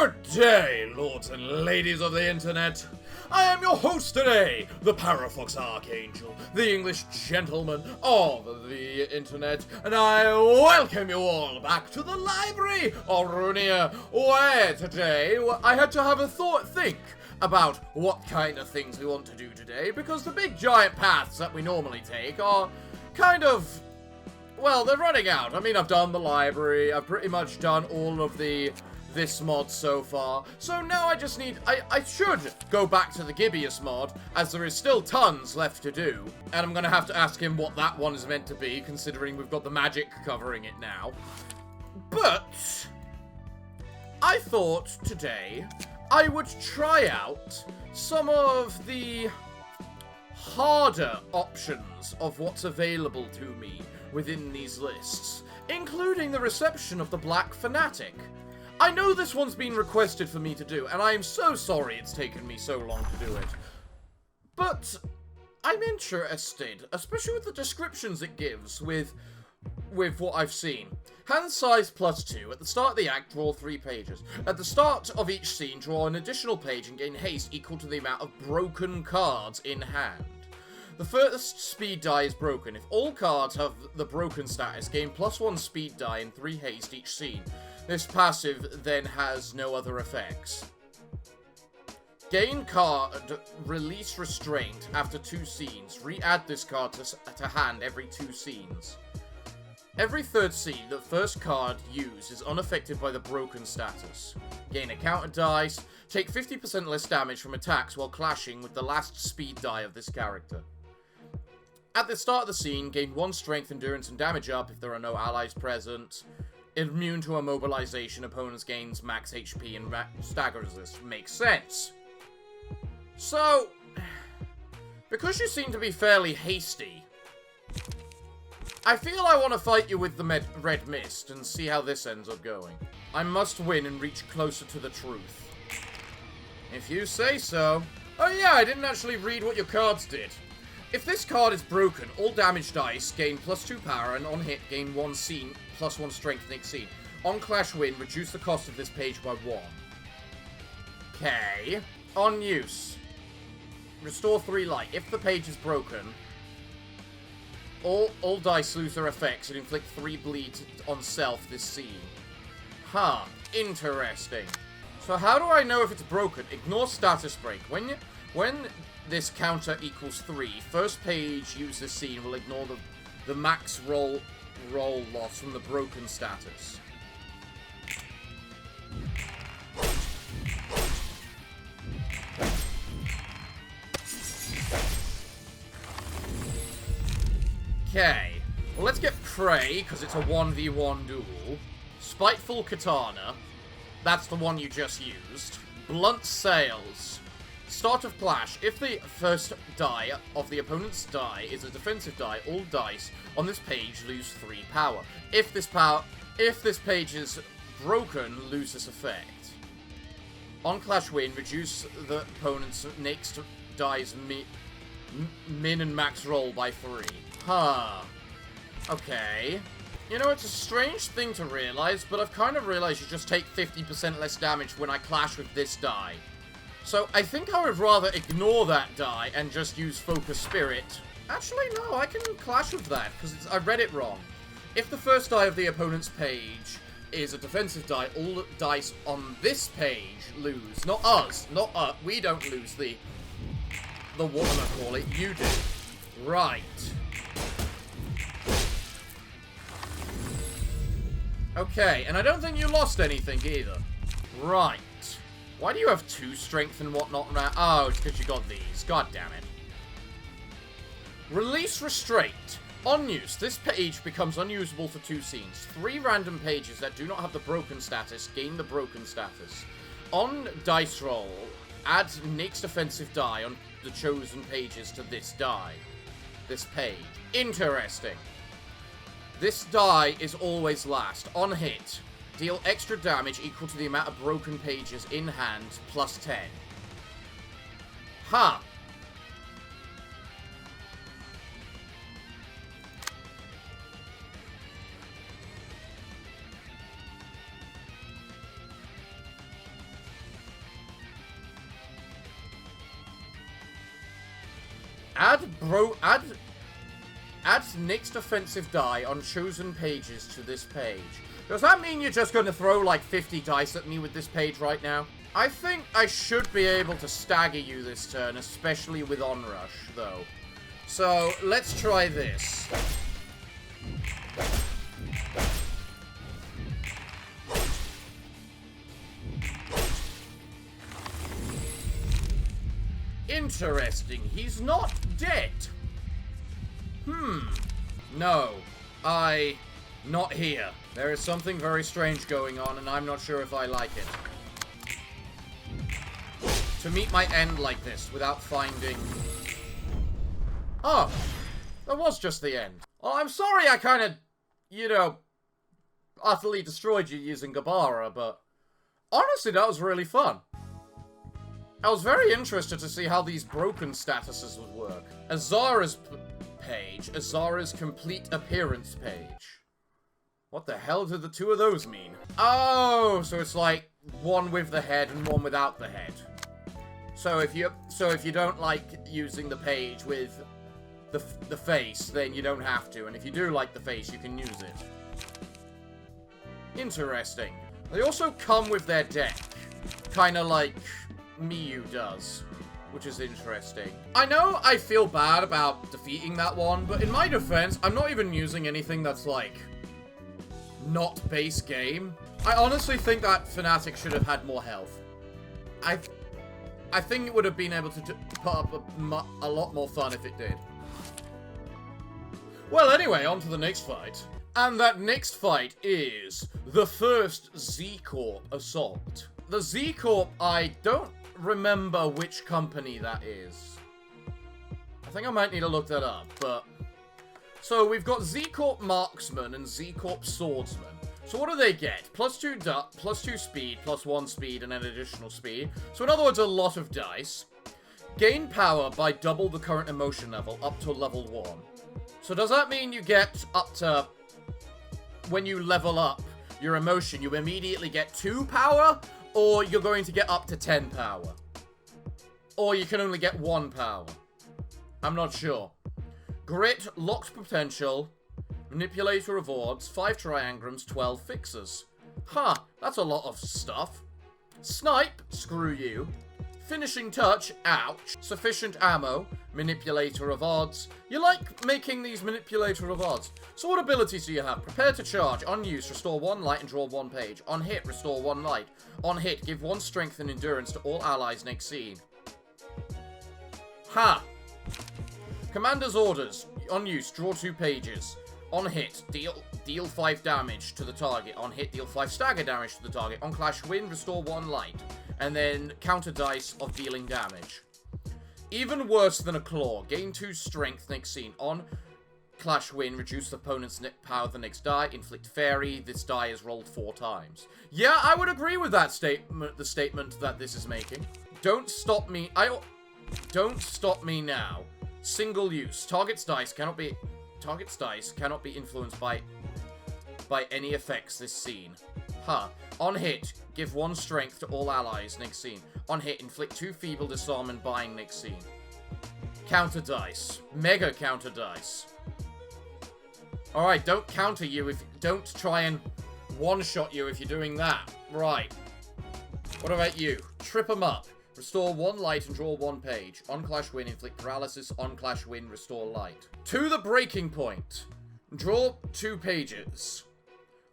Good day, lords and ladies of the internet. I am your host today, the Parafox Archangel, the English gentleman of the internet, and I welcome you all back to the library of Ruina, where today I had to have a think about what kind of things we want to do today, because the big giant paths that we normally take are kind of, well, they're running out. I mean, I've done the library, I've pretty much done all of this mod so far, so now I just need, I should go back to the Gibeus mod, as there is still tons left to do, and I'm gonna have to ask him what that one is meant to be, considering we've got the magic covering it now. But I thought today I would try out some of the harder options of what's available to me within these lists, including the reception of the Black Fanatic. I know this one's been requested for me to do, and I am so sorry it's taken me so long to do it. But I'm interested, especially with the descriptions it gives with what I've seen. Hand size +2. At the start of the act, draw 3 pages. At the start of each scene, draw an additional page and gain haste equal to the amount of broken cards in hand. The first speed die is broken. If all cards have the broken status, gain +1 speed die and 3 haste each scene. This passive then has no other effects. Gain card, release restraint after 2 scenes. Re-add this card to hand every 2 scenes. Every 3rd scene, the first card used is unaffected by the broken status. Gain a counter dice. Take 50% less damage from attacks while clashing with the last speed die of this character. At the start of the scene, gain 1 strength, endurance, and damage up if there are no allies present. Immune to immobilization, opponents gains max HP and staggers this. Makes sense. So, because you seem to be fairly hasty, I feel I want to fight you with the red mist and see how this ends up going. I must win and reach closer to the truth. If you say so. Oh yeah, I didn't actually read what your cards did. If this card is broken, all damage dice gain +2 power, and on hit gain 1 scene, +1 strength next scene. On clash win, reduce the cost of this page by 1. Okay. On use. Restore 3 light. If the page is broken, all dice lose their effects and inflict 3 bleed on self this scene. Huh. Interesting. So how do I know if it's broken? Ignore status break. When this counter equals 3, first page use this scene will ignore the max roll loss from the broken status. Okay, well, let's get Prey, because it's a 1v1 duel. Spiteful Katana, that's the one you just used. Blunt Sails. Start of clash. If the first die of the opponent's die is a defensive die, all dice on this page lose 3 power. If this page is broken, lose this effect. On clash win, reduce the opponent's next die's min and max roll by 3. Huh. Okay. You know, it's a strange thing to realize, but I've kind of realized you just take 50% less damage when I clash with this die. So, I think I would rather ignore that die and just use Focus Spirit. Actually, no, I can clash with that, because I read it wrong. If the first die of the opponent's page is a defensive die, all dice on this page lose. Not us. Not us. We don't lose the what am I call it? You do. Right. Okay, and I don't think you lost anything either. Right. Why do you have 2 strength and whatnot? Oh, it's because you got these. God damn it. Release restraint. On use, this page becomes unusable for 2 scenes. 3 random pages that do not have the broken status gain the broken status. On dice roll, add next offensive die on the chosen pages to this die. This page. Interesting. This die is always last. On hit, deal extra damage equal to the amount of broken pages in hand, +10. Huh. Add next offensive die on chosen pages to this page. Does that mean you're just going to throw like 50 dice at me with this page right now? I think I should be able to stagger you this turn, especially with Onrush, though. So, let's try this. Interesting, he's not dead. No, not here. There is something very strange going on, and I'm not sure if I like it. To meet my end like this, without finding... Oh, that was just the end. Well, I'm sorry I kind of, you know, utterly destroyed you using Gabara, but honestly, that was really fun. I was very interested to see how these broken statuses would work. Azara's page, Azara's complete appearance page. What the hell do the two of those mean? Oh, so it's like one with the head and one without the head. So if you don't like using the page with the face, then you don't have to. And if you do like the face, you can use it. Interesting. They also come with their deck. Kind of like Miyu does. Which is interesting. I know I feel bad about defeating that one, but in my defense, I'm not even using anything that's like... not base game. I honestly think that Fnatic should have had more health. I think it would have been able to put up a lot more fun if it did. Well, anyway, on to the next fight. And that next fight is the first Z-Corp assault. The Z-Corp, I don't remember which company that is. I think I might need to look that up, but... So, we've got Z-Corp Marksman and Z-Corp Swordsman. So what do they get? +2 +2 speed, +1 speed, and an additional speed. So in other words, a lot of dice. Gain power by double the current emotion level, up to level 1. So does that mean you get up to... When you level up your emotion, you immediately get 2 power? Or you're going to get up to 10 power? Or you can only get 1 power? I'm not sure. Grit, locked potential, manipulator of odds, 5 triangrams, 12 fixers. Huh, that's a lot of stuff. Snipe, screw you. Finishing touch, ouch. Sufficient ammo, manipulator of odds. You like making these manipulator of odds. So what abilities do you have? Prepare to charge. On use, restore 1 light and draw 1 page. On hit, restore 1 light. On hit, give 1 strength and endurance to all allies next scene. Ha! Commander's orders. On use, draw 2 pages. On hit, deal 5 damage to the target. On hit, deal 5 stagger damage to the target. On clash win, restore 1 light. And then counter dice of dealing damage. Even worse than a claw. Gain 2 strength next scene. On clash win, reduce the opponent's power of the next die. Inflict fairy. This die is rolled 4 times. Yeah, I would agree with that statement. The statement that this is making. Don't stop me. Don't stop me now. Single use. Target's dice cannot be influenced by any effects this scene. Huh. On hit, give 1 strength to all allies next scene. On hit, inflict 2 feeble disarm and bind next scene. Counter dice. Mega counter dice. Alright, don't counter you don't try and one-shot you if you're doing that. Right. What about you? Trip 'em up. Restore 1 light and draw 1 page. On clash win, inflict paralysis. On clash win, restore light. To the breaking point. Draw 2 pages.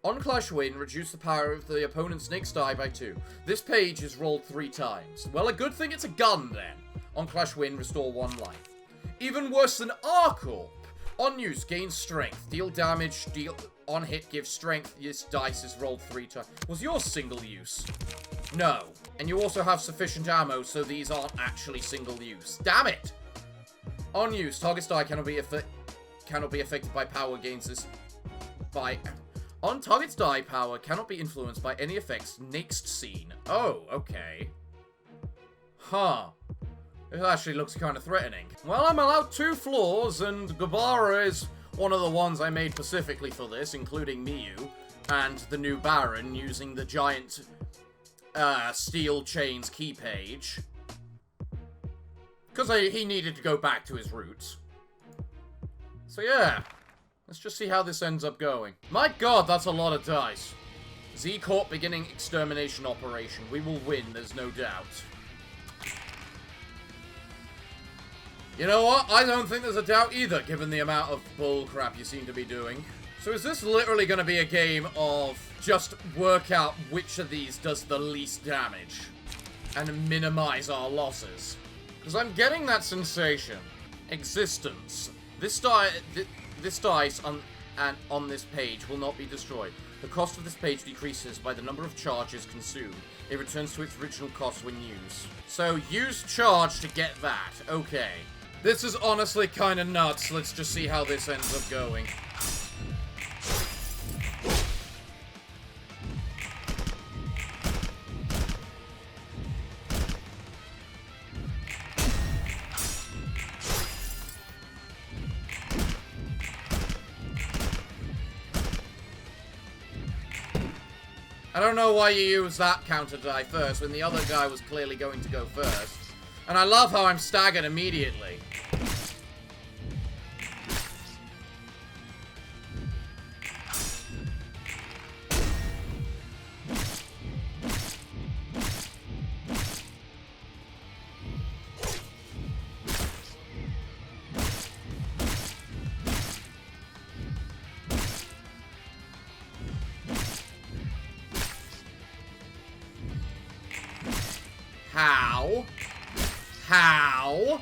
On clash win, reduce the power of the opponent's next die by 2. This page is rolled 3 times. Well, a good thing it's a gun, then. On clash win, restore 1 life. Even worse than Archangel. On use, gain strength. Deal damage, on hit, give strength. This dice is rolled 3 times. Was yours single use? No. And you also have sufficient ammo, so these aren't actually single use. Damn it! On use, target's die cannot be affected by power gains On target's die, power cannot be influenced by any effects next scene. Oh, okay. Huh. It actually looks kind of threatening. Well, I'm allowed 2 floors, and Gabara is one of the ones I made specifically for this, including Miyu, and the new Baron using the giant... Steel Chains key page. Because he needed to go back to his roots. So yeah, let's just see how this ends up going. My god, that's a lot of dice. Z-Corp beginning extermination operation. We will win, there's no doubt. You know what? I don't think there's a doubt either, given the amount of bullcrap you seem to be doing. So is this literally going to be a game of just work out which of these does the least damage and minimize our losses? Because I'm getting that sensation. Existence. This dice on this page will not be destroyed. The cost of this page decreases by the number of charges consumed. It returns to its original cost when used. So use charge to get that. Okay. This is honestly kind of nuts. Let's just see how this ends up going. I don't know why you use that counter die first when the other guy was clearly going to go first. And I love how I'm staggered immediately. How? How?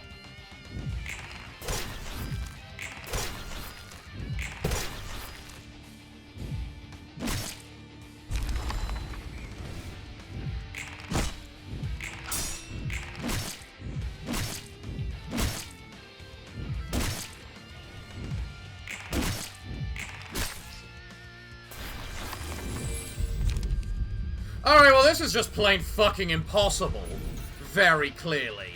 Alright, well this is just plain fucking impossible. Very clearly.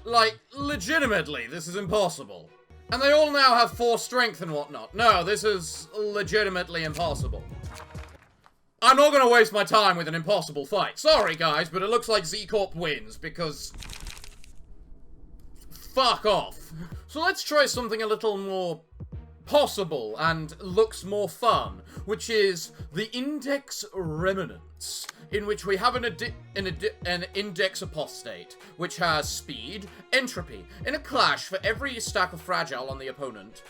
Like, legitimately, this is impossible. And they all now have 4 strength and whatnot. No, this is legitimately impossible. I'm not gonna waste my time with an impossible fight. Sorry, guys, but it looks like Z-Corp wins, because... fuck off. So let's try something a little more possible and looks more fun, which is the Index Remnants, in which we have an Index Apostate, which has speed, entropy. In a clash, for every stack of fragile on the opponent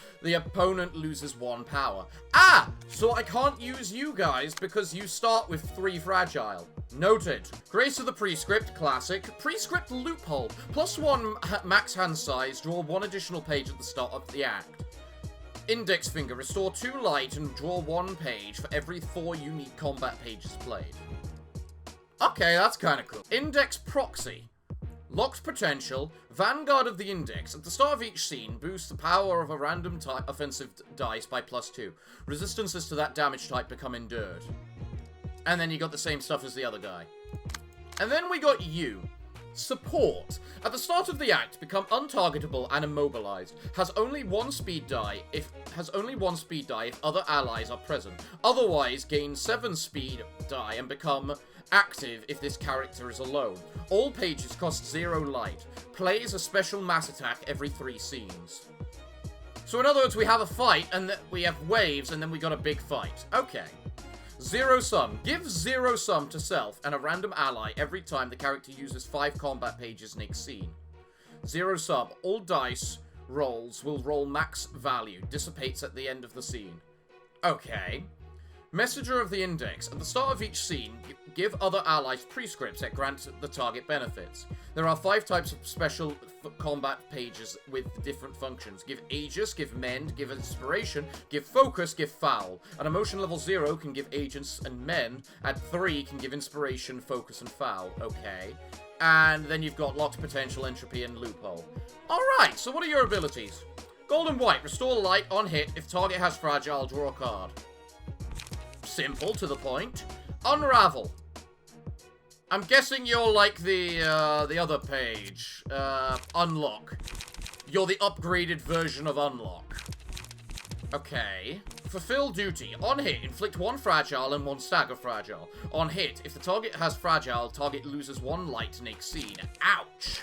loses 1 power. Ah! So I can't use you guys because you start with 3 fragile. Noted. Grace of the Prescript, classic. Prescript loophole. +1 max hand size, draw 1 additional page at the start of the act. Index finger, restore 2 light and draw 1 page for every 4 unique combat pages played. Okay, that's kind of cool. Index proxy. Locked potential, Vanguard of the Index. At the start of each scene, boosts the power of a random type offensive dice by +2. Resistances to that damage type become endured. And then you got the same stuff as the other guy. And then we got you. Support. At the start of the act, become untargetable and immobilized. Has only 1 speed die if other allies are present. Otherwise, gain 7 speed die and become active if this character is alone. All pages cost 0 light. Plays a special mass attack every 3 scenes. So in other words, we have a fight and we have waves and then we got a big fight. Okay. 0 sum. Give 0 sum to self and a random ally every time the character uses 5 combat pages next scene. 0 sum. All dice rolls will roll max value. Dissipates at the end of the scene. Okay. Messenger of the Index. At the start of each scene, give other allies prescripts that grant the target benefits. There are 5 types of special combat pages with different functions. Give Aegis, give Mend, give Inspiration, give Focus, give Foul. At emotion level 0 can give Agents and Men. At 3 can give Inspiration, Focus, and Foul. Okay. And then you've got Locked Potential, Entropy, and Loophole. Alright, so what are your abilities? Gold and White. Restore light on hit. If target has fragile, draw a card. Simple, to the point. Unravel. I'm guessing you're like the other page. Unlock. You're the upgraded version of Unlock. Okay. Fulfill duty. On hit, inflict 1 fragile and 1 stagger fragile. On hit, if the target has fragile, target loses 1 light next scene. Ouch.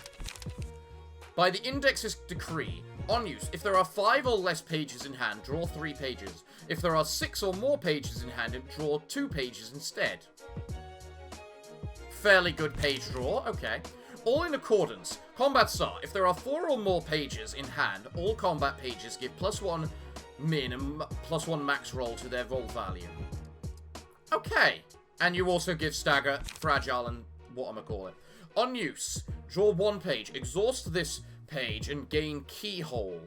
By the index's decree, on use, if there are 5 or less pages in hand, draw 3 pages. If there are 6 or more pages in hand, draw 2 pages instead. Fairly good page draw, okay. All in accordance. Combat star. If there are 4 or more pages in hand, all combat pages give +1 min and +1 max roll to their roll value. Okay. And you also give stagger, fragile, and whatchamacallit. On use, draw 1 page. Exhaust this page and gain keyhole.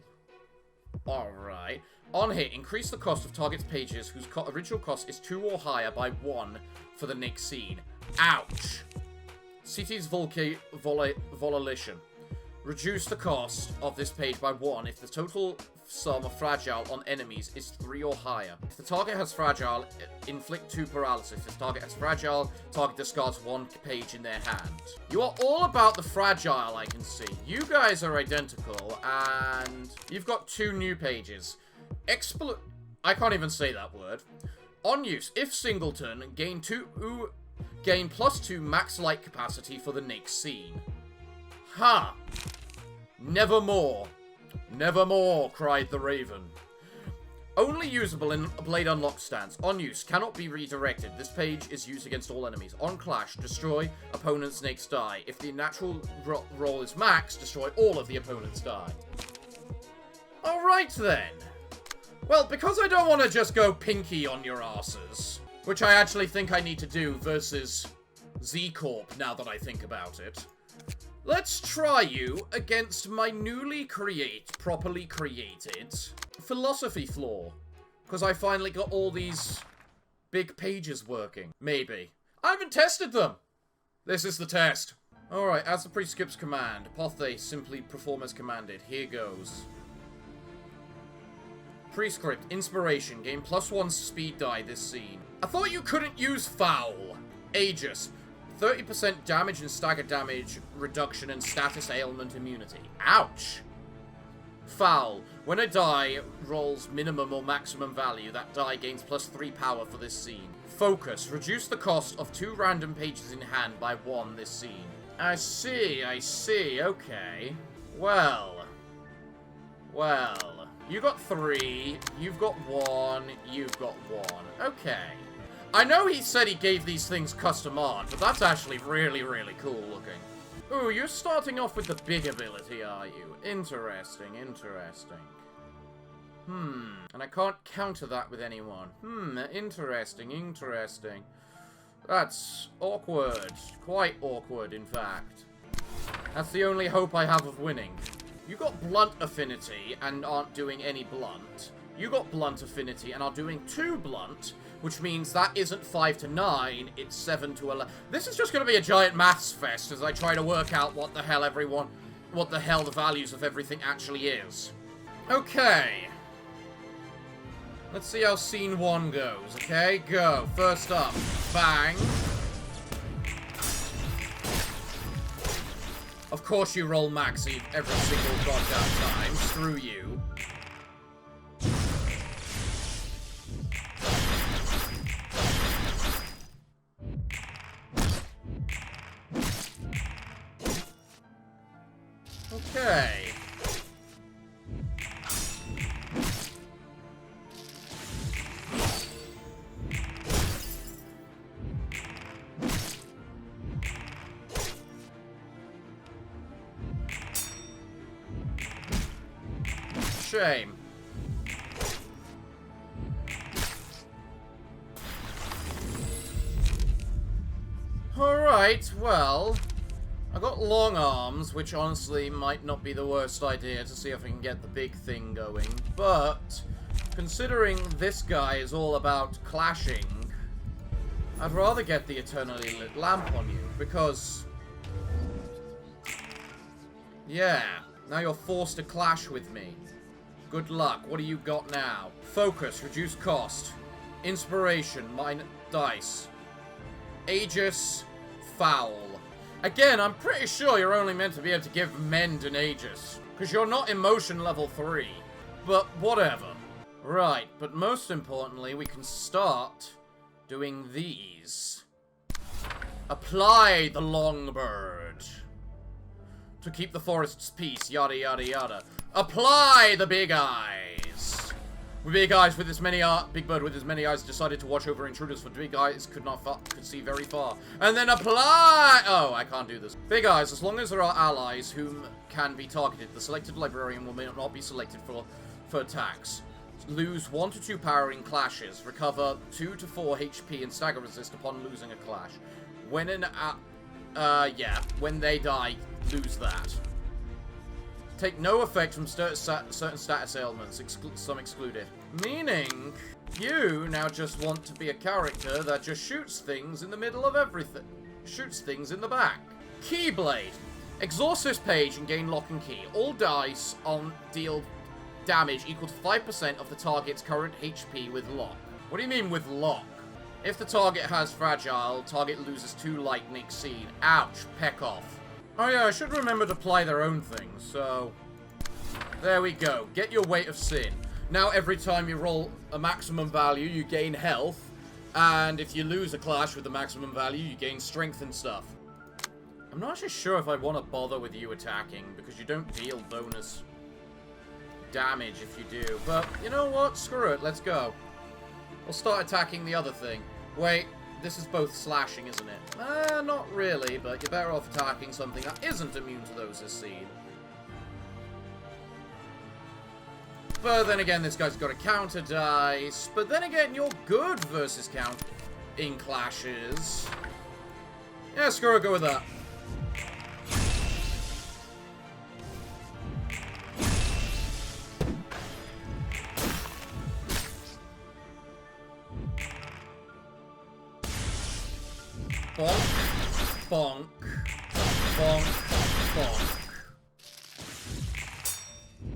Alright. On hit, increase the cost of target's pages whose original cost is 2 or higher by 1 for the next scene. Ouch. City's Volition. Reduce the cost of this page by 1 if the total sum of fragile on enemies is 3 or higher. If the target has fragile, inflict 2 paralysis. If the target has fragile, target discards 1 page in their hand. You are all about the fragile, I can see. You guys are identical, and you've got 2 new pages. I can't even say that word. On use, if singleton, gain +2 max light capacity for the next scene. Ha! Nevermore. Nevermore, cried the raven. Only usable in Blade Unlock stance. On use, cannot be redirected. This page is used against all enemies. On clash, destroy opponent's next die. If the natural roll is max, destroy all of the opponent's die. Alright then. Well, because I don't want to just go pinky on your asses, which I actually think I need to do versus Z-Corp now that I think about it, let's try you against my newly properly created philosophy floor. Because I finally got all these big pages working. Maybe. I haven't tested them! This is the test. Alright, as the prescript's command, Pothe simply perform as commanded. Here goes. Prescript, inspiration, gain +1 speed die this scene. I thought you couldn't use foul. Aegis, 30% damage and stagger damage reduction and status ailment immunity. Ouch! Foul, when a die rolls minimum or maximum value, that die gains +3 power for this scene. Focus, reduce the cost of 2 random pages in hand by 1 this scene. I see, okay. Well. You got 3, you've got 1, you've got 1. Okay. I know he said he gave these things custom art, but that's actually really, really cool looking. Ooh, you're starting off with the big ability, are you? Interesting. And I can't counter that with anyone. Interesting. That's awkward. Quite awkward, in fact. That's the only hope I have of winning. You got blunt affinity and aren't doing any blunt. You got blunt affinity and are doing 2 blunt, which means that isn't 5 to 9, it's 7 to 11. This is just going to be a giant maths fest as I try to work out what the hell the values of everything actually is. Okay. Let's see how scene 1 goes, okay? Go. First up. Bang. Of course you roll max every single goddamn time. Screw you. Okay. Shame. Alright, well, I got long arms, which honestly might not be the worst idea to see if I can get the big thing going, but considering this guy is all about clashing, I'd rather get the eternally lit lamp on you, because yeah, now you're forced to clash with me. Good luck. What do you got now? Focus, reduce cost. Inspiration, mine dice. Aegis, foul. Again, I'm pretty sure you're only meant to be able to give Mend an Aegis, because you're not emotion level 3. But whatever. Right, but most importantly, we can start doing these. Apply the Longbird. to keep the forest's peace, yada yada yada. Apply the big eyes. Big eyes with as many Big Bird with as many eyes decided to watch over intruders, for big eyes could see very far. And then apply. Oh, I can't do this. Big eyes. As long as there are allies whom can be targeted, the selected librarian will not be selected for attacks. Lose 1 to 2 power in clashes. Recover 2 to 4 HP and stagger resist upon losing a clash. When when they die, lose that. Take no effect from certain status ailments, some excluded. Meaning, you now just want to be a character that just shoots things in the middle of everything. Shoots things in the back. Keyblade. Exhaust this page and gain lock and key. All dice on deal damage equal to 5% of the target's current HP with lock. What do you mean with lock? If the target has fragile, target loses 2 lightning seed. Ouch, peck off. Oh yeah, I should remember to apply their own things, so... There we go. Get your weight of sin. Now every time you roll a maximum value, you gain health. And if you lose a clash with the maximum value, you gain strength and stuff. I'm not actually sure if I want to bother with you attacking, because you don't deal bonus damage if you do. But, you know what? Screw it. Let's go. We'll start attacking the other thing. Wait. This is both slashing, isn't it? Not really, but you're better off attacking something that isn't immune to those as seen. But then again, this guy's got a counter dice. But then again, you're good versus count in clashes. Yeah, screw it, go with that. Bonk, bonk, bonk, bonk.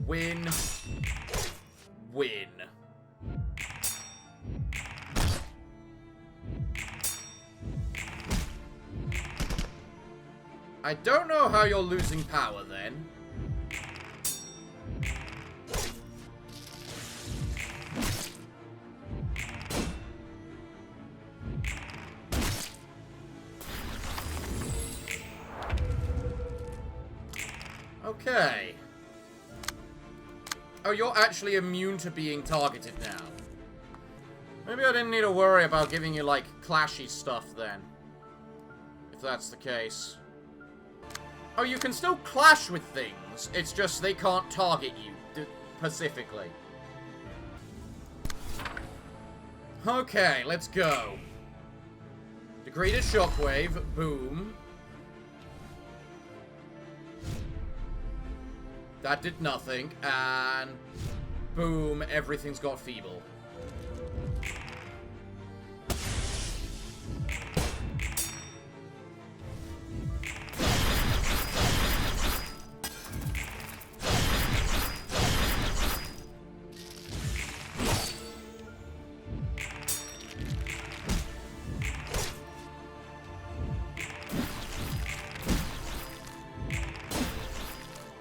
Win, win. I don't know how you're losing power then. Okay. Oh, you're actually immune to being targeted now. Maybe I didn't need to worry about giving you, like, clashy stuff then. If that's the case. Oh, you can still clash with things. It's just they can't target you, specifically. Okay, let's go. Degraded shockwave. Boom. That did nothing, and boom, everything's got feeble.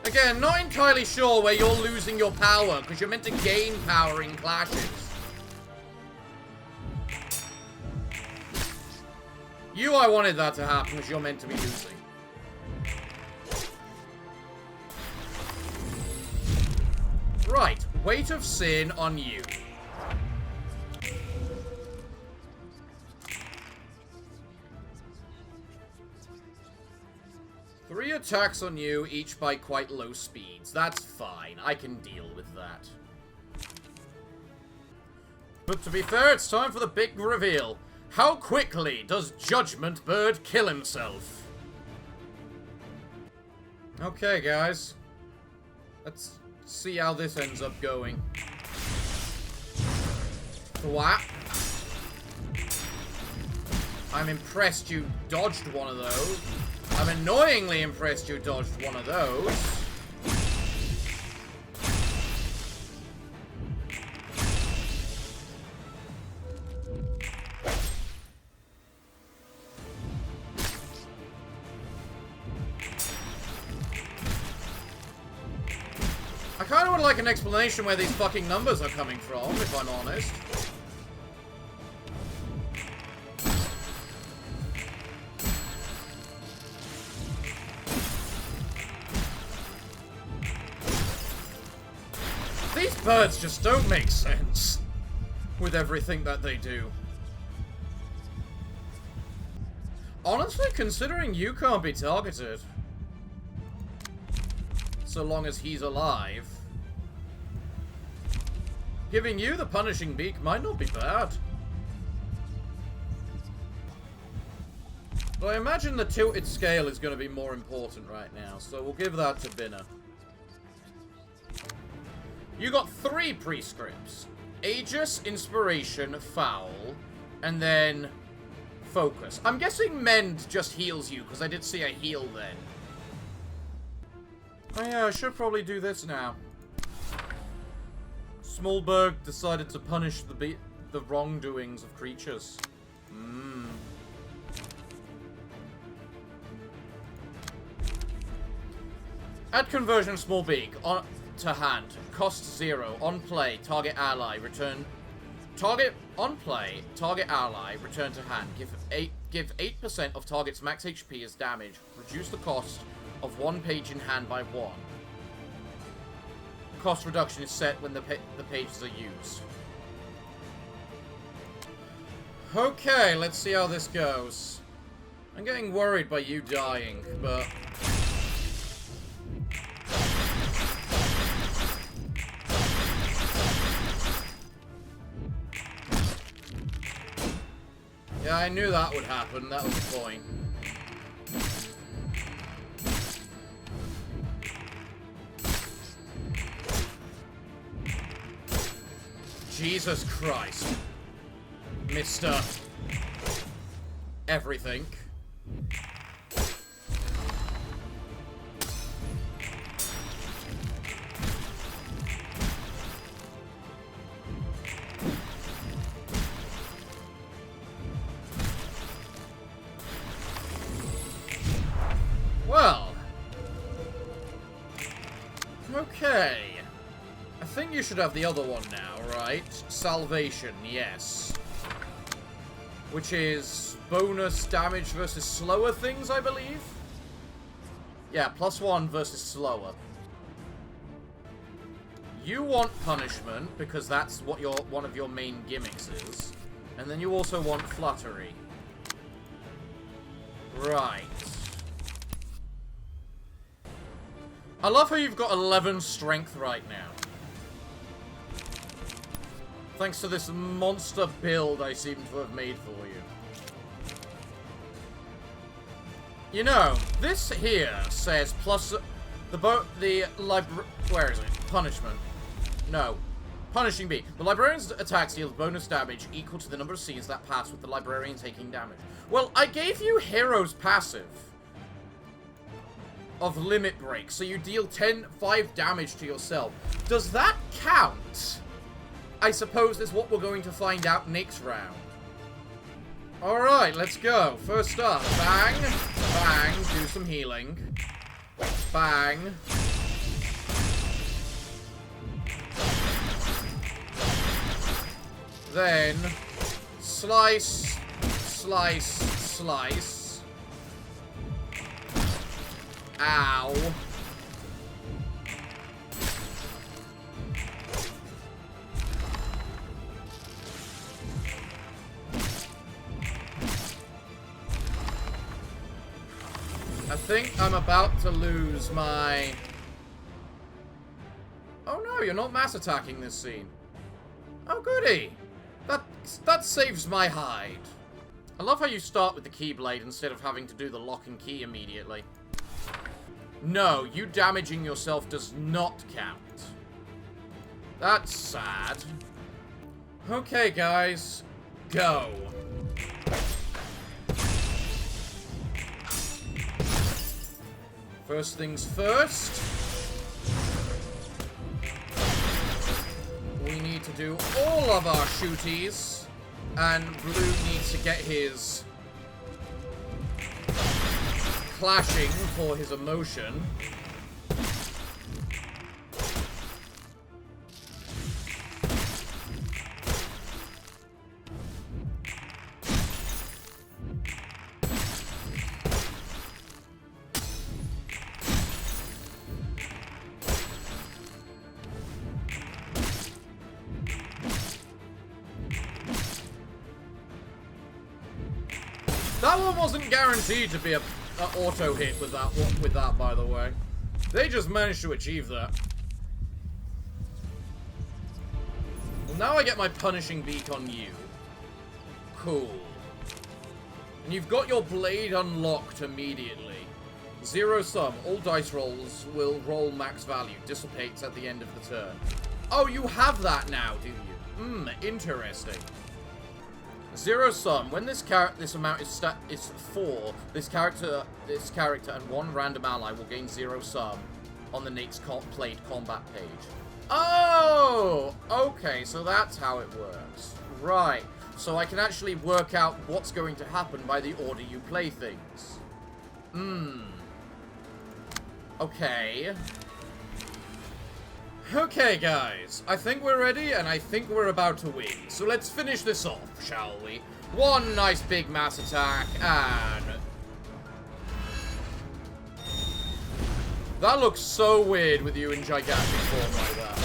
Again, not entirely sure where you're losing your power, because you're meant to gain power in clashes. I wanted that to happen, because you're meant to be losing. Right, weight of sin on you. Three attacks on you, each by quite low speeds. That's fine. I can deal with that. But to be fair, it's time for the big reveal. How quickly does Judgment Bird kill himself? Okay, guys. Let's see how this ends up going. What? I'm impressed you dodged one of those. I'm annoyingly impressed you dodged one of those. I kind of would like an explanation where these fucking numbers are coming from, if I'm honest. These birds just don't make sense with everything that they do. Honestly, considering you can't be targeted, so long as he's alive, giving you the punishing beak might not be bad. But I imagine the tilted scale is going to be more important right now, so we'll give that to Binner. You got 3 prescripts. Aegis, Inspiration, Foul, and then Focus. I'm guessing Mend just heals you, because I did see a heal then. Oh yeah, I should probably do this now. Smallberg decided to punish the wrongdoings of creatures. Add conversion small beak on to hand. Cost 0. On play, target ally. Return. Target on play, target ally. Return to hand. Give 8% of target's max HP as damage. Reduce the cost of 1 page in hand by 1. Cost reduction is set when the pages are used. Okay, let's see how this goes. I'm getting worried by you dying, but... yeah, I knew that would happen. That was the point. Jesus Christ. Mr. Everything. Well. Okay. I think you should have the other one now, right? Salvation, yes. Which is bonus damage versus slower things, I believe? Yeah, +1 versus slower. You want punishment, because that's what one of your main gimmicks is. And then you also want flattery. Right. I love how you've got 11 strength right now. Thanks to this monster build I seem to have made for you. You know, this here says plus where is it? Punishment. No. Punishing B. The librarian's attacks deal bonus damage equal to the number of scenes that pass with the librarian taking damage. Well, I gave you Hero's passive of Limit Break, so you deal 5 damage to yourself. Does that count? I suppose that's what we're going to find out next round. Alright, let's go. First up, bang, bang, do some healing. Bang. Then, slice, slice, slice. Ow. I think I'm about to lose my... oh no, you're not mass attacking this scene. Oh goody! That saves my hide. I love how you start with the Keyblade instead of having to do the lock and key immediately. No, you damaging yourself does not count. That's sad. Okay, guys. Go. First things first. We need to do all of our shooties. And Blue needs to get his clashing for his emotion. That one wasn't guaranteed to be a auto hit with that, by the way. They just managed to achieve that. Well, now I get my punishing beak on you. Cool. And you've got your blade unlocked immediately. Zero sum. All dice rolls will roll max value. Dissipates at the end of the turn. Oh, you have that now, do you? Interesting. Zero sum. When this amount is 4, this character and one random ally will gain 0 sum on the next played combat page. Oh! Okay, so that's how it works. Right. So I can actually work out what's going to happen by the order you play things. Okay. Okay, guys. I think we're ready, and I think we're about to win. So let's finish this off, shall we? One nice big mass attack, and... That looks so weird with you in gigantic form like that.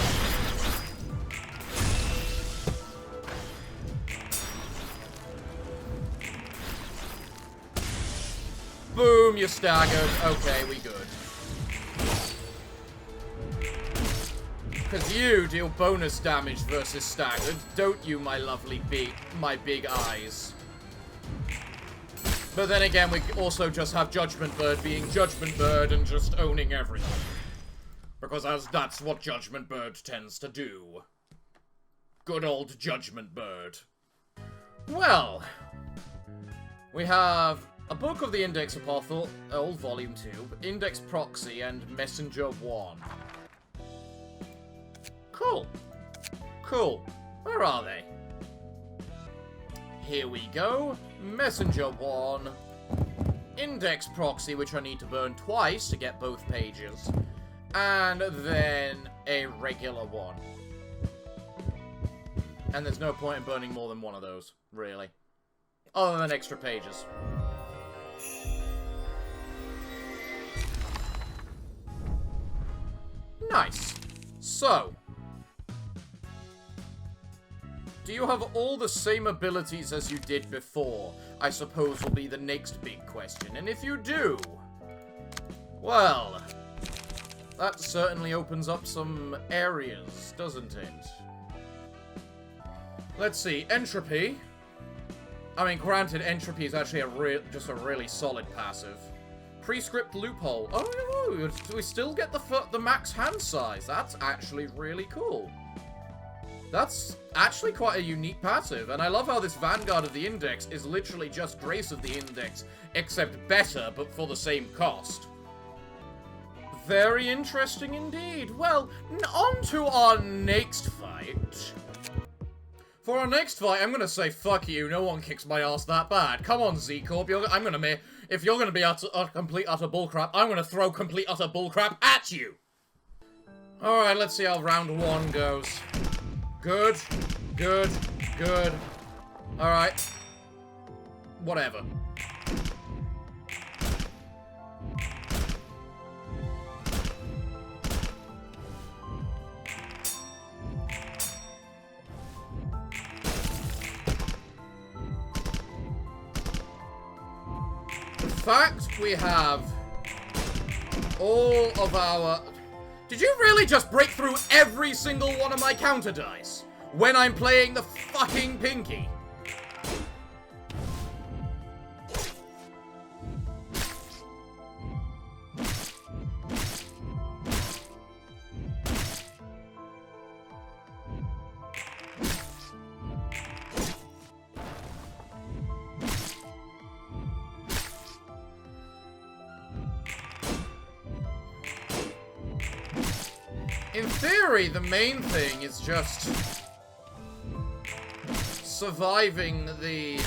Boom, you're staggered. Okay, we good. Because you deal bonus damage versus staggered, don't you, my lovely my big eyes? But then again, we also just have Judgment Bird being Judgment Bird and just owning everything. Because that's what Judgment Bird tends to do. Good old Judgment Bird. Well, we have a book of the Index Apostle, old Volume 2, Index Proxy, and Messenger 1. Cool. Cool. Where are they? Here we go. Messenger 1. Index Proxy, which I need to burn twice to get both pages. And then a regular one. And there's no point in burning more than one of those, really. Other than extra pages. Nice. So... do you have all the same abilities as you did before? I suppose will be the next big question. And if you do, well, that certainly opens up some areas, doesn't it? Let's see, Entropy. I mean, granted, Entropy is actually just a really solid passive. Prescript Loophole. Oh, we still get the max hand size. That's actually really cool. That's actually quite a unique passive, and I love how this Vanguard of the Index is literally just Grace of the Index, except better, but for the same cost. Very interesting indeed. Well, on to our next fight. For our next fight, I'm gonna say, fuck you, no one kicks my ass that bad. Come on, Z-Corp, if you're gonna be complete utter bullcrap, I'm gonna throw complete utter bullcrap at you! Alright, let's see how round 1 goes. Good, good, good. Alright. Whatever. In fact, we have all of our... Did you really just break through every single one of my counter dice when I'm playing the fucking Pinky? In theory, the main thing is just surviving the...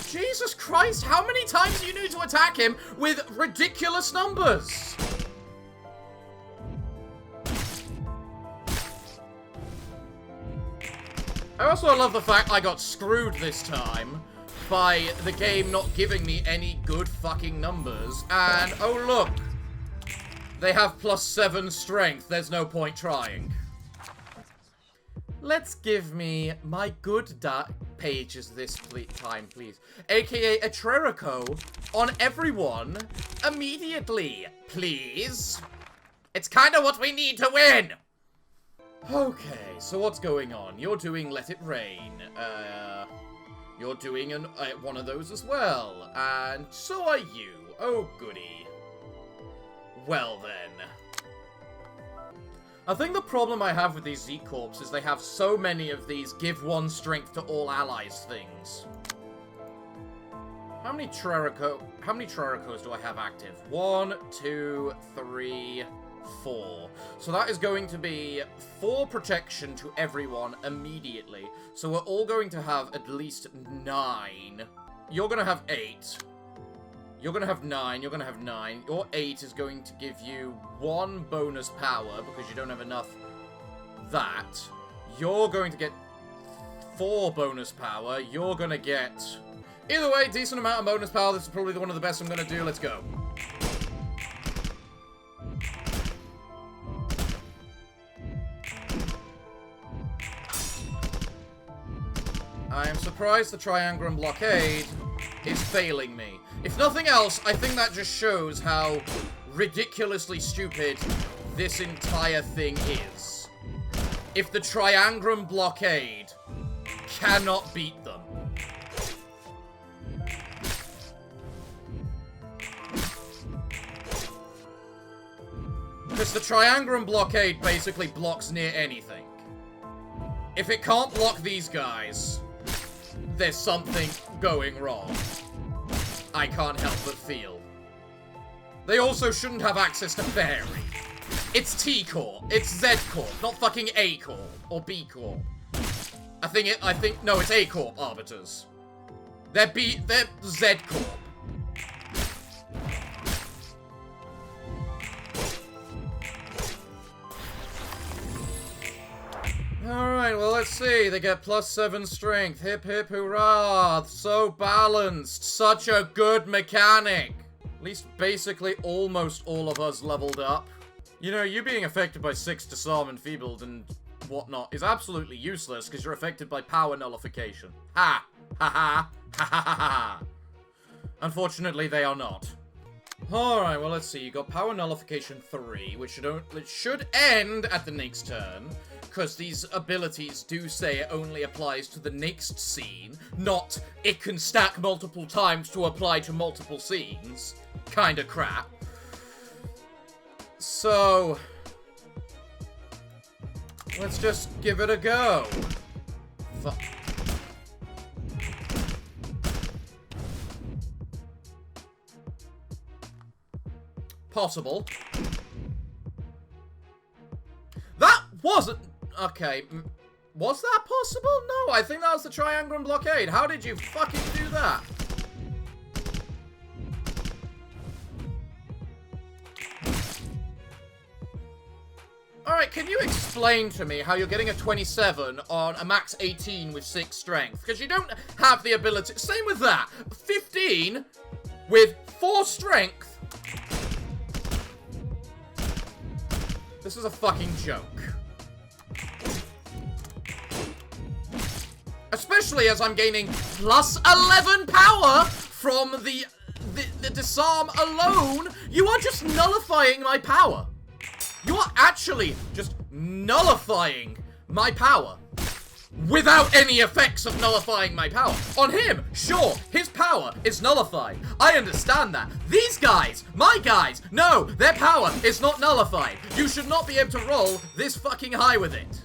Jesus Christ, how many times do you need to attack him with ridiculous numbers? I also love the fact I got screwed this time by the game not giving me any good fucking numbers. And, oh look, they have +7 strength. There's no point trying. Let's give me my good pages this time, please. AKA a Trerico on everyone immediately, please. It's kind of what we need to win. Okay, so what's going on? You're doing Let It Rain. You're doing one of those as well. And so are you. Oh, goody. Well, then. I think the problem I have with these Z-Corps is they have so many of these give 1 strength to all allies things. How many Trericos do I have active? 1, 2, 3, 4. So that is going to be 4 protection to everyone immediately. So we're all going to have at least 9. You're going to have 8. You're going to have 9. You're going to have 9. Your 8 is going to give you 1 bonus power because you don't have enough that. You're going to get 4 bonus power. You're going to get... Either way, decent amount of bonus power. This is probably one of the best I'm going to do. Let's go. I am surprised the Triangular Blockade is failing me. If nothing else, I think that just shows how ridiculously stupid this entire thing is. If the Triangular Blockade cannot beat them. Because the Triangular Blockade basically blocks near anything. If it can't block these guys, there's something going wrong. I can't help but feel. They also shouldn't have access to Fairy. It's T-Corp. It's Z-Corp, not fucking A-Corp or B-Corp. No, it's A-Corp Arbiters. They're Z-Corp. Alright, well, let's see. They get +7 strength. Hip, hip, hurrah. So balanced. Such a good mechanic. At least, basically, almost all of us leveled up. You know, you being affected by 6 disarm, enfeebled, and whatnot is absolutely useless because you're affected by power nullification. Ha! Ha ha! Ha ha ha ha! Unfortunately, they are not. Alright, well, let's see. You got power nullification 3, which should end at the next turn. Because these abilities do say it only applies to the next scene, not it can stack multiple times to apply to multiple scenes. Kinda crap. So... let's just give it a go. Fuck. Possible. That wasn't... okay, was that possible? No, I think that was the Triangular Blockade. How did you fucking do that? Alright, can you explain to me how you're getting a 27 on a max 18 with 6 strength? Because you don't have the ability... same with that. 15 with 4 strength. This is a fucking joke. Especially as I'm gaining +11 power from the disarm alone. You are just nullifying my power. You are actually just nullifying my power. Without any effects of nullifying my power. On him, sure, his power is nullified. I understand that. These guys, my guys, no, their power is not nullified. You should not be able to roll this fucking high with it.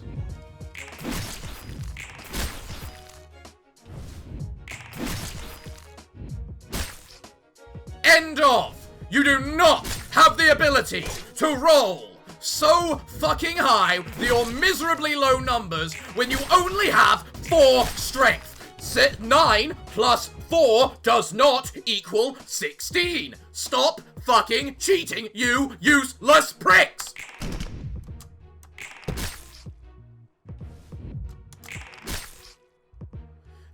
End of! You do not have the ability to roll so fucking high with your miserably low numbers when you only have 4 strength. 9 plus 4 does not equal 16. Stop fucking cheating, you useless pricks!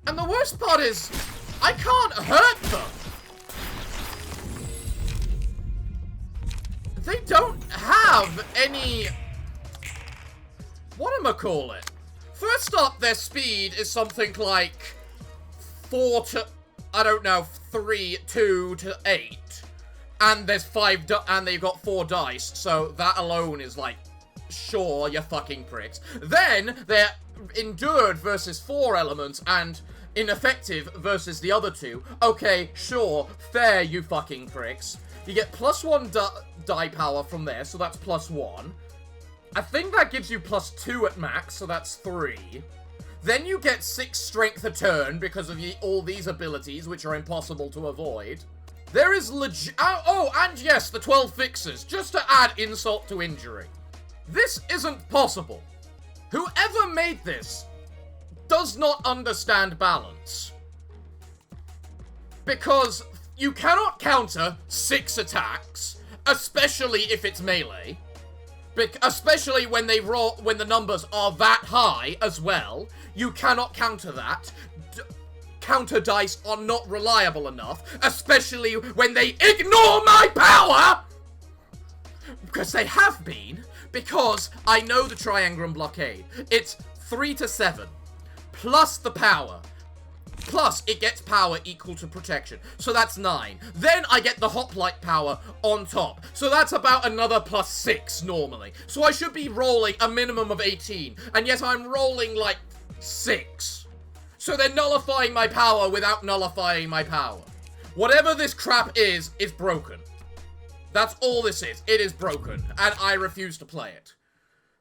And the worst part is, I can't hurt them. They don't have any... whatchamacallit? first up, their speed is something like 4 to, I don't know, 3, 2 to 8. And there's 5, and they've got 4 dice, so that alone is like, sure, you fucking pricks. Then, they're endured versus 4 elements, and ineffective versus the other 2. Okay, sure, fair, you fucking pricks. You get +1 die power from there, so that's +1. I think that gives you +2 at max, so that's 3. Then you get 6 strength a turn because of all these abilities, which are impossible to avoid. There is oh, and yes, the 12 fixes, just to add insult to injury. This isn't possible. Whoever made this does not understand balance. Because you cannot counter 6 attacks, especially if it's melee. Especially when when the numbers are that high as well. You cannot counter that. Counter dice are not reliable enough, especially when they ignore my power! Because they have been, because I know the Triangle Blockade. It's 3 to 7, plus the power. Plus, it gets power equal to protection. So that's 9. Then I get the Hoplite power on top. So that's about another +6 normally. So I should be rolling a minimum of 18. And yet I'm rolling like 6. So they're nullifying my power without nullifying my power. Whatever this crap is broken. That's all this is. It is broken. And I refuse to play it.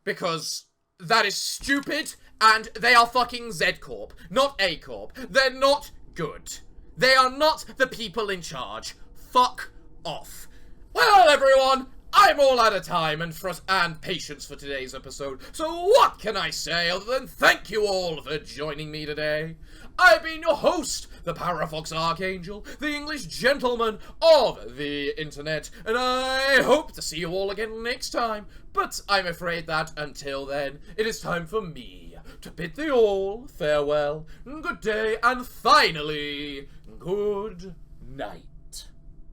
Because that is stupid. And they are fucking Z-Corp, not A-Corp. They're not good. They are not the people in charge. Fuck off. Well, everyone, I'm all out of time and patience for today's episode. So what can I say other than thank you all for joining me today? I've been your host, the Parafox Archangel, the English gentleman of the internet, and I hope to see you all again next time. But I'm afraid that until then, it is time for me to bid thee all farewell, good day, and finally, good night.